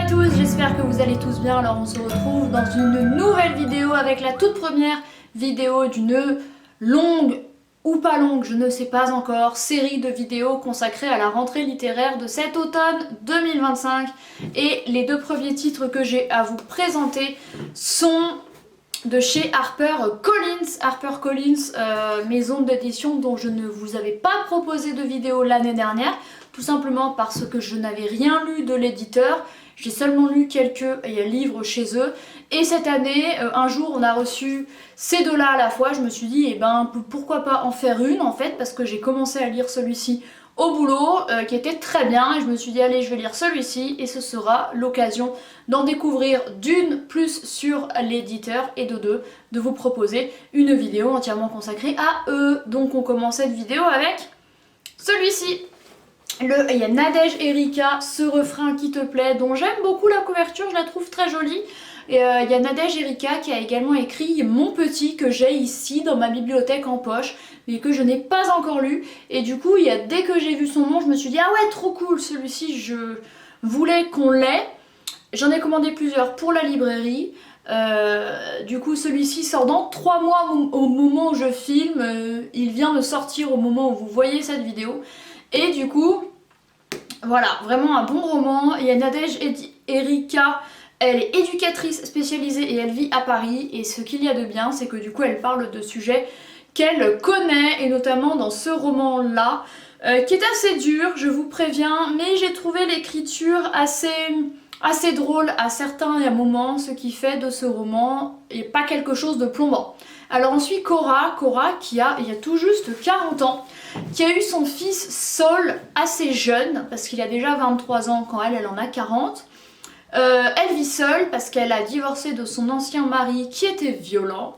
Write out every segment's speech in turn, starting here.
à tous, j'espère que vous allez tous bien. Alors on se retrouve dans une nouvelle vidéo avec la toute première vidéo d'une longue ou pas longue, je ne sais pas encore, série de vidéos consacrées à la rentrée littéraire de cet automne 2025. Et les deux premiers titres que j'ai à vous présenter sont de chez HarperCollins. HarperCollins, maison d'édition dont je ne vous avais pas proposé de vidéo l'année dernière, tout simplement parce que je n'avais rien lu de l'éditeur. J'ai seulement lu quelques livres chez eux. Et cette année, un jour, on a reçu ces deux-là à la fois. Je me suis dit, eh ben, pourquoi pas en faire une en fait, parce que j'ai commencé à lire celui-ci au boulot, qui était très bien. Et je me suis dit, allez, je vais lire celui-ci. Et ce sera l'occasion d'en découvrir d'une plus sur l'éditeur et de deux, de vous proposer une vidéo entièrement consacrée à eux. Donc on commence cette vidéo avec celui-ci. Il y a Nadège Erika, ce refrain qui te plaît, dont j'aime beaucoup la couverture, je la trouve très jolie. Et il y a Nadège Erika qui a également écrit Mon Petit, que j'ai ici dans ma bibliothèque en poche, mais que je n'ai pas encore lu. Et du coup, dès que j'ai vu son nom, je me suis dit, ah ouais, trop cool, celui-ci, je voulais qu'on l'ait. J'en ai commandé plusieurs pour la librairie. Du coup, celui-ci sort dans 3 mois au moment où je filme. Il vient de sortir au moment où vous voyez cette vidéo. Et du coup, voilà, vraiment un bon roman. Il y a Nadège Erika, elle est éducatrice spécialisée et elle vit à Paris. Et ce qu'il y a de bien, c'est que du coup, elle parle de sujets qu'elle connaît, et notamment dans ce roman-là, qui est assez dur, je vous préviens, mais j'ai trouvé l'écriture assez drôle à certains moments, ce qui fait de ce roman et pas quelque chose de plombant. Alors ensuite Cora qui il y a tout juste 40 ans, qui a eu son fils Saul assez jeune, parce qu'il a déjà 23 ans quand elle en a 40. Elle vit seule parce qu'elle a divorcé de son ancien mari qui était violent.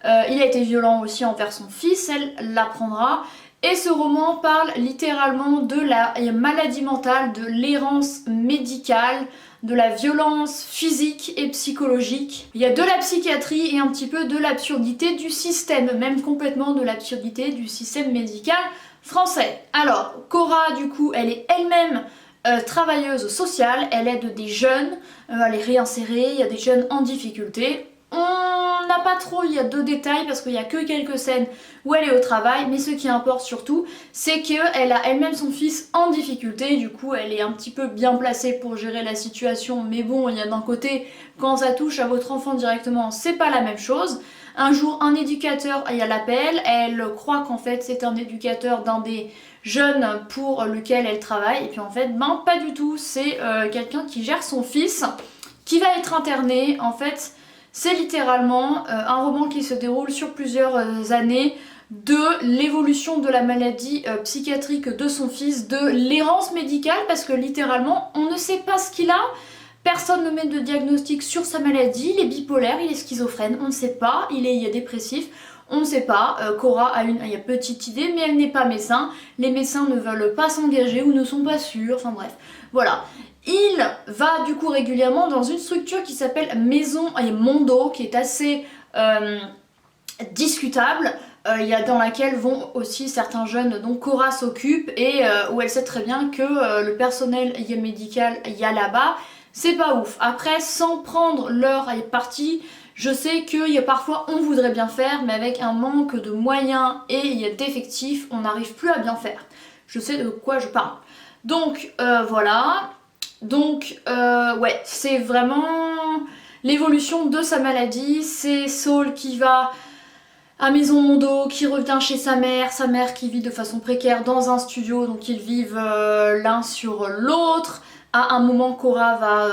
Il a été violent aussi envers son fils, elle l'apprendra. Et ce roman parle littéralement de la maladie mentale, de l'errance médicale, de la violence physique et psychologique. Il y a de la psychiatrie et un petit peu de l'absurdité du système, même complètement de l'absurdité du système médical français. Alors, Cora, du coup, elle est elle-même travailleuse sociale, elle aide des jeunes à les réinsérer, il y a des jeunes en difficulté. On n'a pas trop, il y a deux détails parce qu'il n'y a que quelques scènes où elle est au travail, mais ce qui importe surtout, c'est qu'elle a elle-même son fils en difficulté, du coup elle est un petit peu bien placée pour gérer la situation, mais bon, il y a d'un côté, quand ça touche à votre enfant directement, c'est pas la même chose. Un jour, un éducateur, il y a l'appel, elle croit qu'en fait c'est un éducateur d'un des jeunes pour lequel elle travaille, et puis en fait, ben pas du tout, c'est quelqu'un qui gère son fils, qui va être interné, en fait. C'est littéralement un roman qui se déroule sur plusieurs années de l'évolution de la maladie psychiatrique de son fils, de l'errance médicale, parce que littéralement on ne sait pas ce qu'il a, personne ne met de diagnostic sur sa maladie, il est bipolaire, il est schizophrène, on ne sait pas, il est dépressif, on ne sait pas. Cora a une petite idée, mais elle n'est pas médecin, les médecins ne veulent pas s'engager ou ne sont pas sûrs, enfin bref, voilà. Il va du coup régulièrement dans une structure qui s'appelle Maison Mondo, qui est assez discutable, dans laquelle vont aussi certains jeunes dont Cora s'occupe, et où elle sait très bien que le personnel médical là-bas, c'est pas ouf. Après, sans prendre leur parti, je sais que parfois on voudrait bien faire, mais avec un manque de moyens et d'effectifs, on n'arrive plus à bien faire. Je sais de quoi je parle. Donc voilà. Donc ouais, c'est vraiment l'évolution de sa maladie. C'est Saul qui va à Maison Mondo, qui revient chez sa mère qui vit de façon précaire dans un studio, donc ils vivent l'un sur l'autre. À un moment, Cora va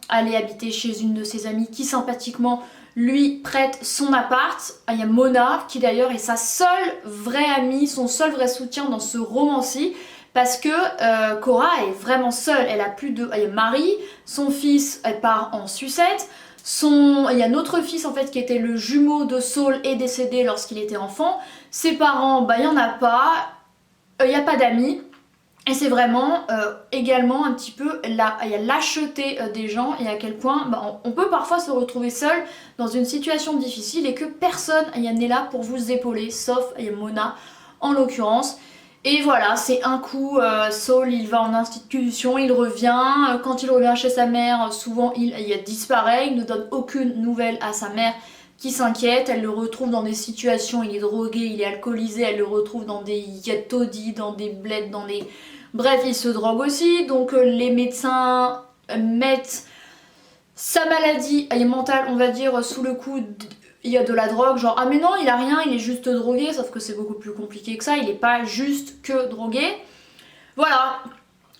aller habiter chez une de ses amies qui sympathiquement lui prête son appart. Il y a Mona qui d'ailleurs est sa seule vraie amie, son seul vrai soutien dans ce roman-ci. Parce que Cora est vraiment seule, elle a plus de... Il y a Marie, son fils, elle part en sucette, il y a notre fils en fait qui était le jumeau de Saul est décédé lorsqu'il était enfant, ses parents, il n'y en a pas, il n'y a pas d'amis, et c'est vraiment également un petit peu il y a lâcheté des gens et à quel point on peut parfois se retrouver seul dans une situation difficile et que personne n'est là pour vous épauler, sauf Mona en l'occurrence. Et voilà, c'est un coup, Saul il va en institution, il revient, quand il revient chez sa mère, souvent il disparaît, il ne donne aucune nouvelle à sa mère qui s'inquiète, elle le retrouve dans des situations, il est drogué, il est alcoolisé, elle le retrouve dans des taudis, dans des bleds, dans des... Bref, il se drogue aussi, donc les médecins mettent sa maladie mentale, on va dire, sous le coup il y a de la drogue, genre ah mais non il a rien, il est juste drogué, sauf que c'est beaucoup plus compliqué que ça, il est pas juste que drogué. Voilà,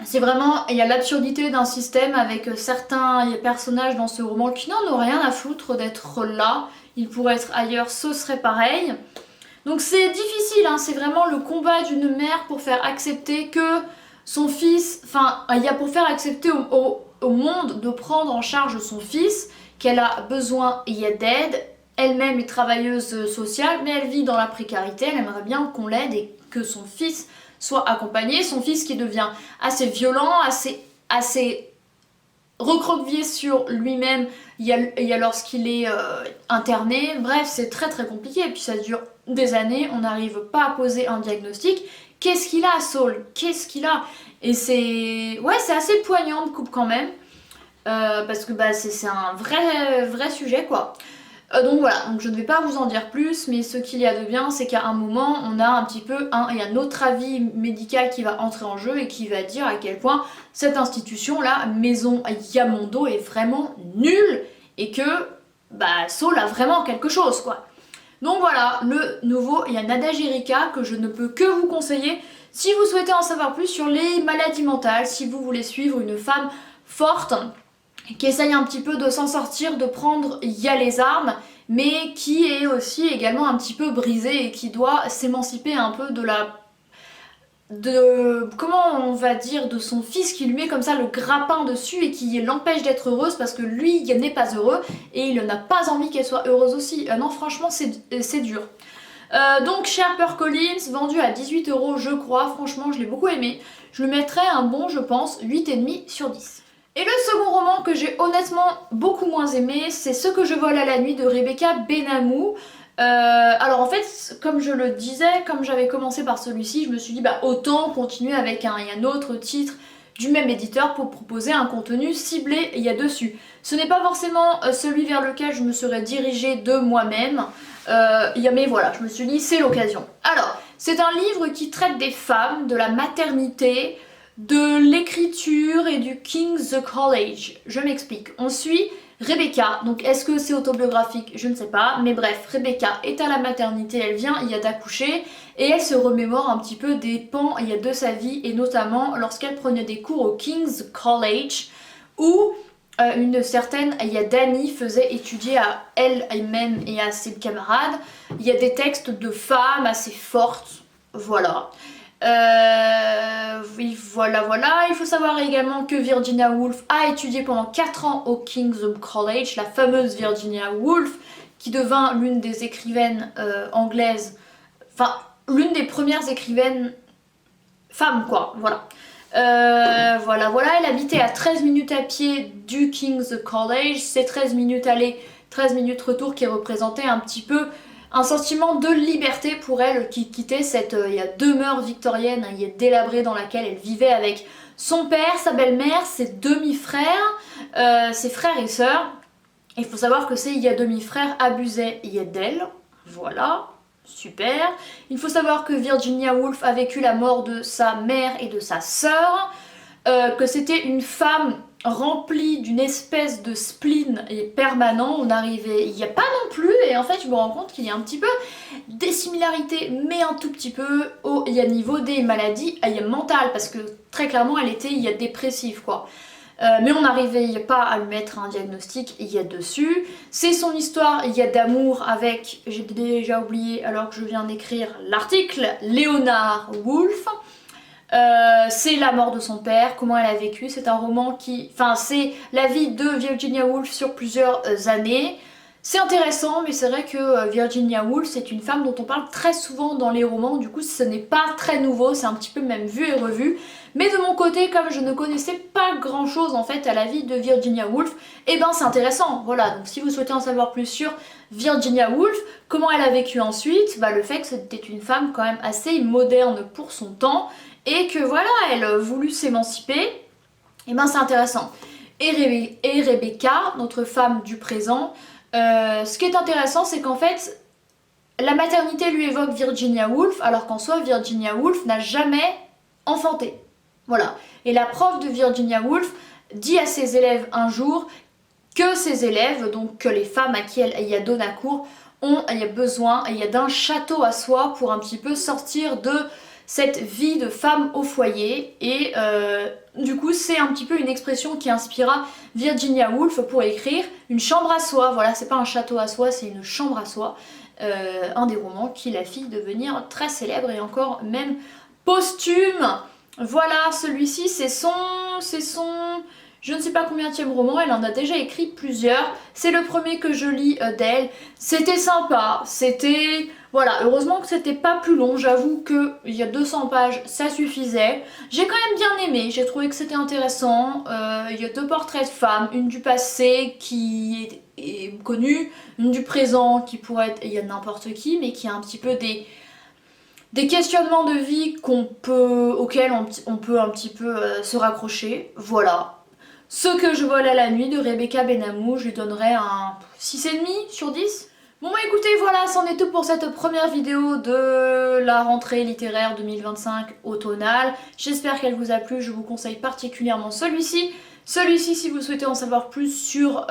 c'est vraiment, il y a l'absurdité d'un système avec certains personnages dans ce roman qui n'en ont rien à foutre d'être là, ils pourraient être ailleurs, ce serait pareil. Donc c'est difficile, hein, c'est vraiment le combat d'une mère pour faire accepter que son fils, enfin il y a pour faire accepter au monde de prendre en charge son fils, qu'elle a besoin d'aide. Elle-même est travailleuse sociale, mais elle vit dans la précarité, elle aimerait bien qu'on l'aide et que son fils soit accompagné. Son fils qui devient assez violent, assez recroquevillé sur lui-même, il y a lorsqu'il est interné. Bref, c'est très très compliqué, et puis ça dure des années, on n'arrive pas à poser un diagnostic. Qu'est-ce qu'il a, Saul? Qu'est-ce qu'il a? Et c'est assez poignant de coupe quand même, parce que c'est un vrai sujet quoi. Donc voilà, donc je ne vais pas vous en dire plus, mais ce qu'il y a de bien, c'est qu'à un moment, on a un petit peu il y a notre avis médical qui va entrer en jeu et qui va dire à quel point cette institution-là, Maison Yamondo, est vraiment nulle et que Saul a vraiment quelque chose quoi. Donc voilà, le nouveau Nada Jerica que je ne peux que vous conseiller si vous souhaitez en savoir plus sur les maladies mentales, si vous voulez suivre une femme forte qui essaye un petit peu de s'en sortir, de prendre les armes, mais qui est aussi également un petit peu brisée et qui doit s'émanciper un peu comment on va dire, de son fils qui lui met comme ça le grappin dessus et qui l'empêche d'être heureuse parce que lui il n'est pas heureux et il n'a pas envie qu'elle soit heureuse aussi. Non franchement c'est dur. Donc chez HarperCollins, vendu à 18 € je crois, franchement je l'ai beaucoup aimé. Je lui mettrais un bon, je pense, 8,5 sur 10. Et le second roman que j'ai honnêtement beaucoup moins aimé, c'est Ce que je vole à la nuit de Rebecca Benamou. Alors en fait, comme je le disais, comme j'avais commencé par celui-ci, je me suis dit autant continuer avec un autre titre du même éditeur pour proposer un contenu ciblé dessus. Ce n'est pas forcément celui vers lequel je me serais dirigée de moi-même, mais voilà, je me suis dit c'est l'occasion. Alors, c'est un livre qui traite des femmes, de la maternité, de l'écriture et du King's College. Je m'explique. On suit Rebecca, donc est-ce que c'est autobiographique? Je ne sais pas, mais bref, Rebecca est à la maternité, elle vient d'accoucher et elle se remémore un petit peu des pans de sa vie et notamment lorsqu'elle prenait des cours au King's College où une certaine Dani faisait étudier à elle-même et à ses camarades. Il y a des textes de femmes assez fortes, voilà. Oui, voilà. Il faut savoir également que Virginia Woolf a étudié pendant 4 ans au King's College, la fameuse Virginia Woolf, qui devint l'une des écrivaines anglaises, enfin, l'une des premières écrivaines femmes, quoi, voilà. Elle habitait à 13 minutes à pied du King's College, c'est 13 minutes aller, 13 minutes retour qui représentait un petit peu un sentiment de liberté pour elle qui quittait cette demeure victorienne délabrée dans laquelle elle vivait avec son père, sa belle-mère, ses demi-frères, ses frères et sœurs. Il faut savoir que ces demi-frères abusaient d'elle, voilà, super. Il faut savoir que Virginia Woolf a vécu la mort de sa mère et de sa sœur, que c'était une femme remplie d'une espèce de spleen permanent. On arrivait, il n'y a pas non plus, et en fait je me rends compte qu'il y a un petit peu des similarités, mais un tout petit peu au niveau des maladies mentales, parce que très clairement elle était dépressive quoi. Mais on n'arrivait pas à lui mettre un diagnostic dessus. C'est son histoire d'amour avec, j'ai déjà oublié alors que je viens d'écrire l'article, Leonard Woolf. C'est la mort de son père, comment elle a vécu. C'est un roman qui... Enfin, c'est la vie de Virginia Woolf sur plusieurs années. C'est intéressant, mais c'est vrai que Virginia Woolf, c'est une femme dont on parle très souvent dans les romans, du coup ce n'est pas très nouveau, c'est un petit peu même vu et revu. Mais de mon côté, comme je ne connaissais pas grand chose en fait à la vie de Virginia Woolf, et ben c'est intéressant, voilà. Donc si vous souhaitez en savoir plus sur Virginia Woolf, comment elle a vécu ensuite, bah le fait que c'était une femme quand même assez moderne pour son temps, et que voilà, elle a voulu s'émanciper, et ben c'est intéressant. Et Rebecca, notre femme du présent, ce qui est intéressant, c'est qu'en fait, la maternité lui évoque Virginia Woolf, alors qu'en soi, Virginia Woolf n'a jamais enfanté. Voilà. Et la prof de Virginia Woolf dit à ses élèves un jour que ses élèves, donc que les femmes à qui il y a donné à cours, il y a besoin, il y a d'un château à soi pour un petit peu sortir de cette vie de femme au foyer. Et du coup, c'est un petit peu une expression qui inspira Virginia Woolf pour écrire une chambre à soi. Voilà, c'est pas un château à soi, c'est une chambre à soi. Un des romans qui l'a fit devenir très célèbre et encore même posthume. Voilà, celui-ci c'est son, je ne sais pas combienième roman, elle en a déjà écrit plusieurs. C'est le premier que je lis d'elle. C'était sympa, c'était... Voilà, heureusement que c'était pas plus long, j'avoue que il y a 200 pages, ça suffisait. J'ai quand même bien aimé, j'ai trouvé que c'était intéressant. Il y a 2 portraits de femmes, une du passé qui est connue, une du présent qui pourrait être, il y a n'importe qui, mais qui a un petit peu des questionnements de vie auxquels on peut un petit peu se raccrocher. Voilà. Ce que je vole à la nuit de Rebecca Benamou, je lui donnerais un 6,5 sur 10. Bon bah écoutez, voilà, c'en est tout pour cette première vidéo de la rentrée littéraire 2025 automnale. J'espère qu'elle vous a plu, je vous conseille particulièrement celui-ci. Celui-ci si vous souhaitez en savoir plus sur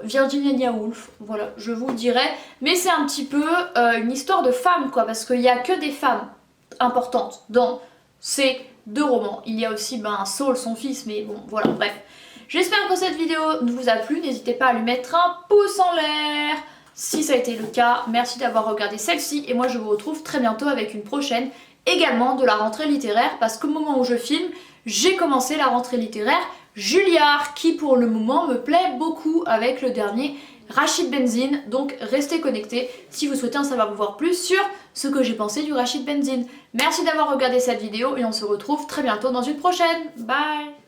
Virginia Woolf, voilà, je vous le dirai. Mais c'est un petit peu une histoire de femmes quoi, parce qu'il n'y a que des femmes importantes dans ces 2 romans. Il y a aussi Saul, son fils, mais bon, voilà, bref. J'espère que cette vidéo vous a plu, n'hésitez pas à lui mettre un pouce en l'air si ça a été le cas. Merci d'avoir regardé celle-ci et moi je vous retrouve très bientôt avec une prochaine, également de la rentrée littéraire, parce qu'au moment où je filme, j'ai commencé la rentrée littéraire Julliard, qui pour le moment me plaît beaucoup avec le dernier Rachid Benzine, donc restez connectés si vous souhaitez en savoir plus sur ce que j'ai pensé du Rachid Benzine. Merci d'avoir regardé cette vidéo et on se retrouve très bientôt dans une prochaine. Bye!